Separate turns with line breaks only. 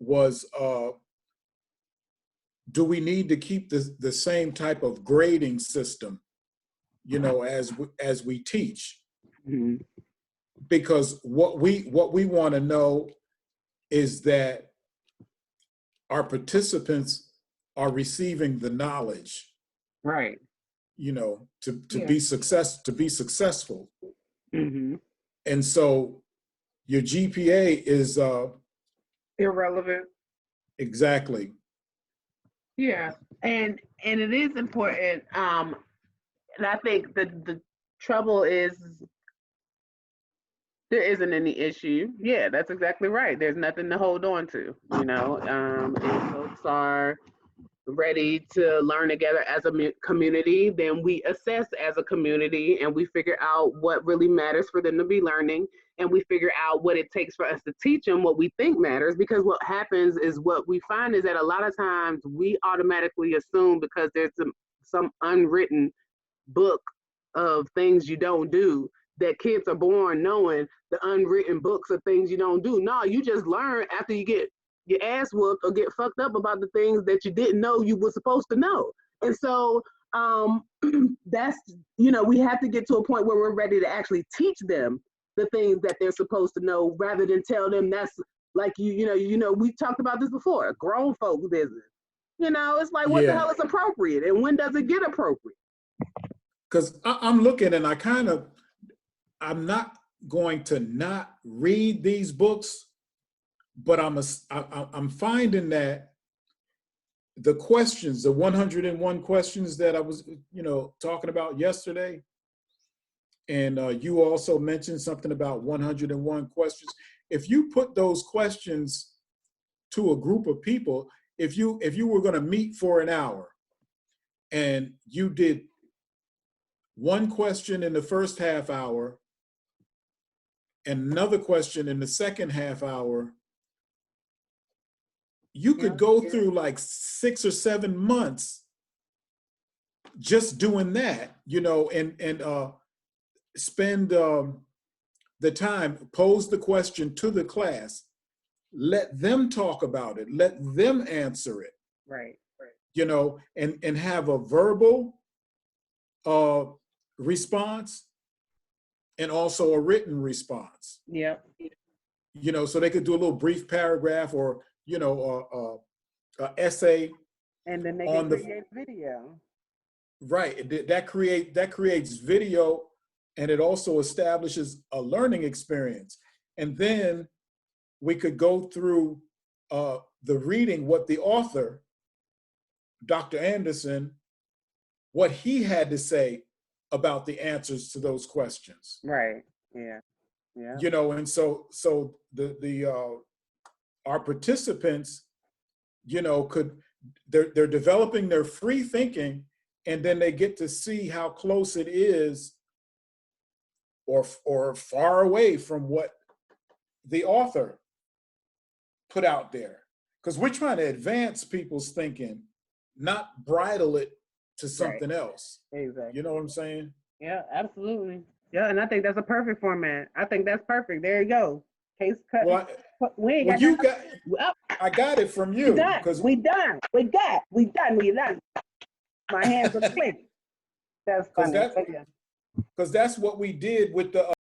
was, do we need to keep the same type of grading system, as we teach?
Mm-hmm.
Because what we want to know is that our participants are receiving the knowledge,
Right.
to be successful.
Mm-hmm.
And so your GPA is
Irrelevant.
exactly.
Yeah, and it is important. And I think the trouble is there isn't any issue. Yeah, that's exactly right. There's nothing to hold on to. If folks are ready to learn together as a community, then we assess as a community and we figure out what really matters for them to be learning, and we figure out what it takes for us to teach them what we think matters. Because what happens is, what we find is that a lot of times we automatically assume, because there's some unwritten book of things you don't do, that kids are born knowing the unwritten books of things you don't do. No, you just learn after you get your ass whooped or get fucked up about the things that you didn't know you were supposed to know. And so that's, we have to get to a point where we're ready to actually teach them the things that they're supposed to know, rather than tell them that's like, we talked about this before, grown folks business. It's like, what the hell is appropriate and when does it get appropriate?
Because I'm looking and I'm not going to not read these books, but I'm finding that the questions, the 101 questions that I was, talking about yesterday, and you also mentioned something about 101 questions. If you put those questions to a group of people, if you were going to meet for an hour and you did one question in the first half hour and another question in the second half hour, you could go through like 6 or 7 months just doing that, and spend the time, pose the question to the class, let them talk about it, let them answer it.
Right.
And have a verbal response and also a written response.
Yeah.
So they could do a little brief paragraph or, essay.
And then they can create video.
Right. That creates video, and it also establishes a learning experience. And then we could go through the reading, what the author, Dr. Anderson, what he had to say about the answers to those questions.
Right. Yeah. Yeah.
And so the our participants, they're developing their free thinking, and then they get to see how close it is or far away from what the author put out there. Because we're trying to advance people's thinking, not bridle it to something else.
Exactly.
You know what I'm saying?
Yeah, absolutely. Yeah, and I think that's a perfect format. I think that's perfect. There you go. Case cut.
Well, I got it from you.
We done. We done. My hands are clean. That's funny.
Because that's what we did with the